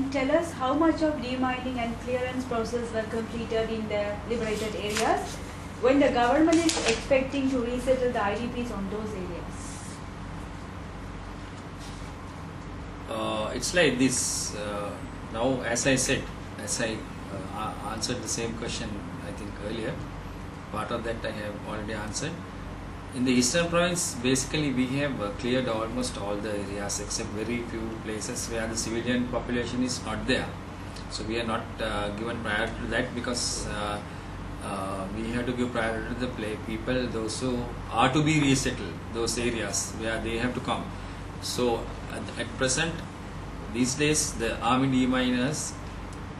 you tell us how much of demining and clearance process were completed in the liberated areas when the government is expecting to resettle the IDPs on those areas? It's like this. Now, as I said, as I answered the same question, I think earlier, part of that I have already answered. In the eastern province, basically we have cleared almost all the areas except very few places where the civilian population is not there. So we are not given priority to that because we have to give priority to the people, those who are to be resettled, those areas where they have to come. So at present, these days, the army deminers,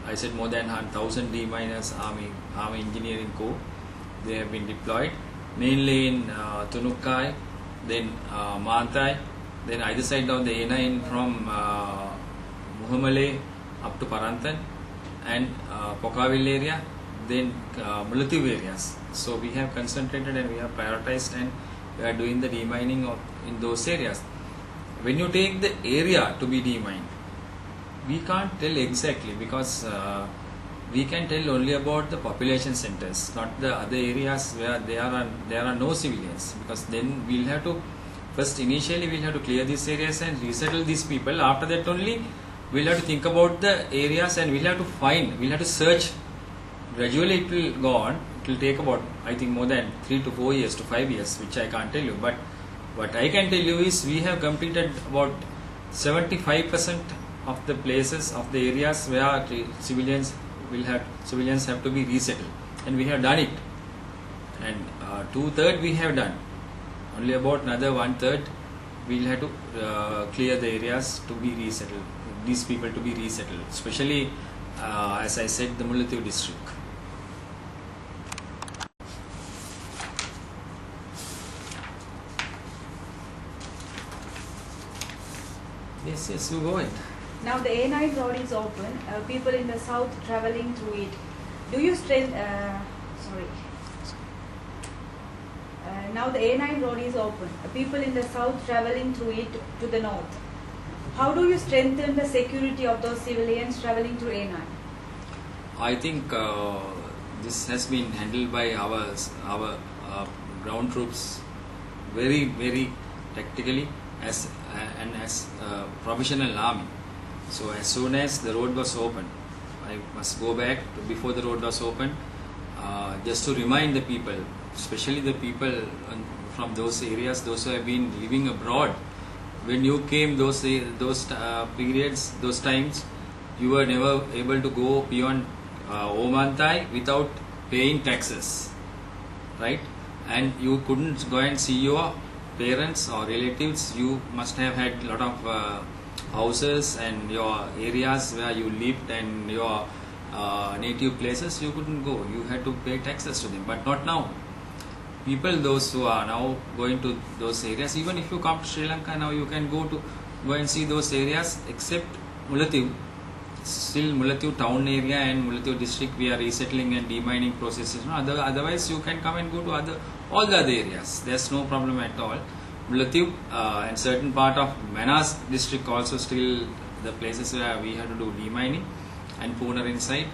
I said more than 1,000 deminers, army engineering corps, they have been deployed mainly in Tunukai, then Mantai, then either side of the A9 from Muhamale up to Parantan, and Pokaville area, then Mullaitivu areas. So we have concentrated and we have prioritized and we are doing the demining in those areas. When you take the area to be demined, we can't tell exactly because we can tell only about the population centers, not the other areas where there are no civilians, because then we'll have to initially we'll have to clear these areas and resettle these people. After that only we'll have to think about the areas and we'll have to search. Gradually it will go on. It will take about, I think, more than 3 to 4 years to 5 years, which I can't tell you. But what I can tell you is we have completed about 75% of the places of the areas where civilians have to be resettled, and we have done it. And 2/3 we have done. Only about another 1/3 we'll have to clear the areas to be resettled. These people to be resettled, especially as I said, the Mullaitivu district. Yes, you go ahead. Now the A9 road is open. People in the south traveling through it. Do you now the A9 road is open. People in the south traveling through it to the north. How do you strengthen the security of those civilians traveling through A9? I think this has been handled by our ground troops very, very tactically as professional army. So as soon as the road was open, I must go back to before the road was open, just to remind the people, especially the people from those areas, those who have been living abroad. When you came those periods, those times, you were never able to go beyond Omantai without paying taxes, right? And you couldn't go and see your parents or relatives. You must have had a lot of houses and your areas where you lived and your native places. You couldn't go. You had to pay taxes to them, but not now. People, those who are now going to those areas, even if you come to Sri Lanka now, you can go and see those areas, except Mullaitivu. Still Mullaitivu town area and Mullaitivu district we are resettling and demining processes. Otherwise you can come and go to all the other areas. There's no problem at all. Mullaitivu and certain part of Manas district also still the places where we have to do demining, and Punar inside,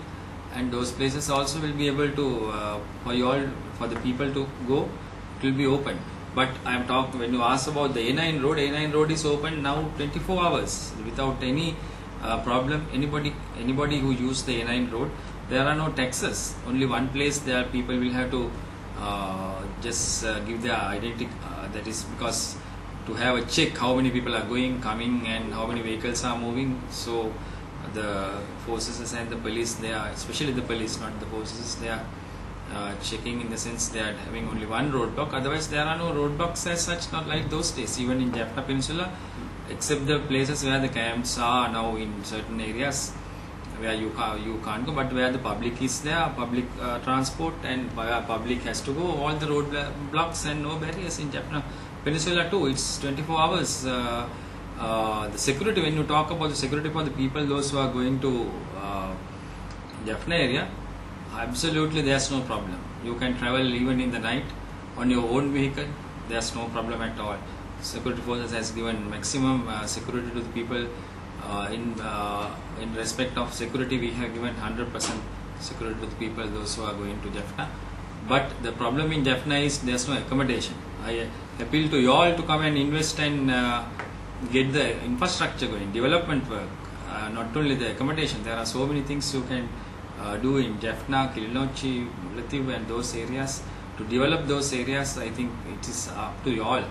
and those places also will be able to for the people to go. It will be open. But I am talking, when you ask about the A9 road is open now 24 hours without any problem. Anybody who use the A9 road, there are no taxes. Only one place there people will have to just give their identity. That is because to have a check how many people are going, coming, and how many vehicles are moving. So the forces and the police, they are, especially the police, not the forces, they are checking, in the sense they are having only one roadblock. Otherwise there are no roadblocks as such, not like those days. Even in Jaffna Peninsula, except the places where the camps are now in certain areas where you can't go, but where the public is there, public transport, and where public has to go, all the road blocks and no barriers in Jaffna Peninsula too. It's 24 hours. The security, when you talk about the security for the people, those who are going to Jaffna area, absolutely there's no problem. You can travel even in the night on your own vehicle. There's no problem at all. Security forces has given maximum security to the people in respect of security, we have given 100% security to the people, those who are going to Jaffna. But the problem in Jaffna is there's no accommodation. I appeal to you all to come and invest and get the infrastructure going, development work, not only the accommodation. There are so many things you can do in Jaffna, Kilinochchi, Mullaitivu and those areas. To develop those areas, I think it is up to you all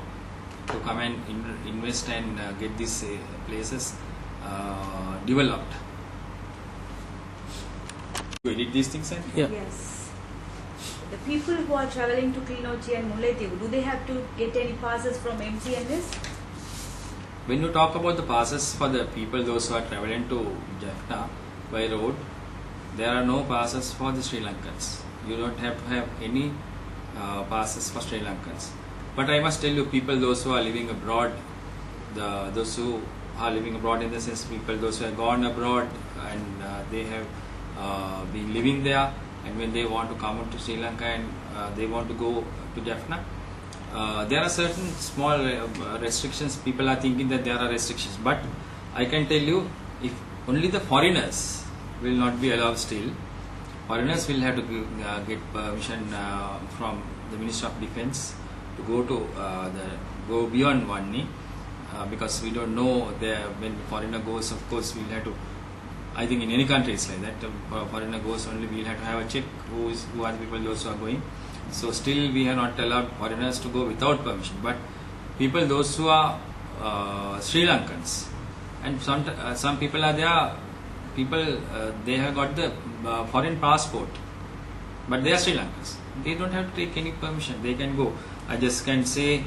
to come and invest and get these places developed. You edit these things, and Yeah. Yes. The people who are traveling to Kilinochchi and Mullaitivu, do they have to get any passes from MCNS? when you talk about the passes for the people, those who are traveling to Jaffna by road, there are no passes for the Sri Lankans. You don't have to have any passes for Sri Lankans. But I must tell you, people, those who are living abroad, those who are living abroad in the sense people, those who have gone abroad and they have been living there, and when they want to come to Sri Lanka and they want to go to Jaffna, there are certain small restrictions. People are thinking that there are restrictions, but I can tell you, if only the foreigners will not be allowed still. Foreigners will have to get permission from the Ministry of Defence to go beyond Vanni, because we don't know when foreigner goes. Of course, we'll have to. I think in any country it's like that. Foreigner goes, only we'll have to have a check who are the people those who are going. So still we have not allowed foreigners to go without permission. But people those who are Sri Lankans, and some people are there. People they have got the foreign passport, but they are Sri Lankans. They don't have to take any permission. They can go. I just can say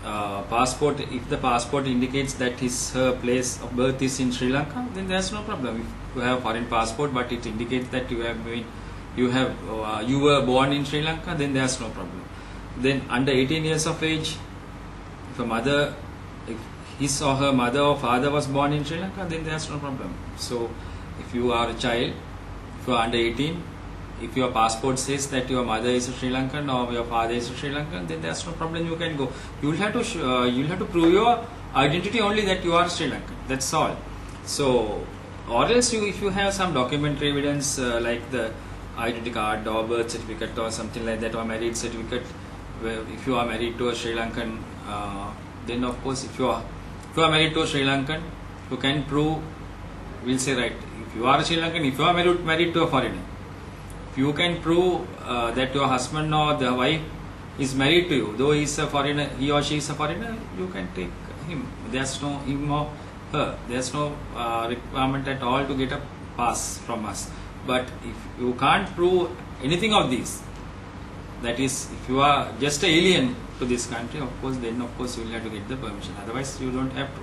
passport. If the passport indicates that her place of birth is in Sri Lanka, then there's no problem. If you have a foreign passport, but it indicates that you were born in Sri Lanka, then there's no problem. Then under 18 years of age, if his or her mother or father was born in Sri Lanka, then there's no problem. So if you are a child, if you are under 18, if your passport says that your mother is a Sri Lankan or your father is a Sri Lankan, then there's no problem. You can go. You'll have to prove your identity only that you are Sri Lankan. That's all. So, or else if you have some documentary evidence like the identity card or birth certificate or something like that, or marriage certificate, if you are married to a Sri Lankan, then of course if you are married to a Sri Lankan, you can prove. We'll say, right, if you are a Sri Lankan, if you are married to a foreigner, if you can prove that your husband or the wife is married to you, though he is a foreigner, he or she is a foreigner, you can take him. There's no him or her. There's no requirement at all to get a pass from us. But if you can't prove anything of these, that is, if you are just an alien to this country, of course, then of course you will have to get the permission. Otherwise, you don't have to.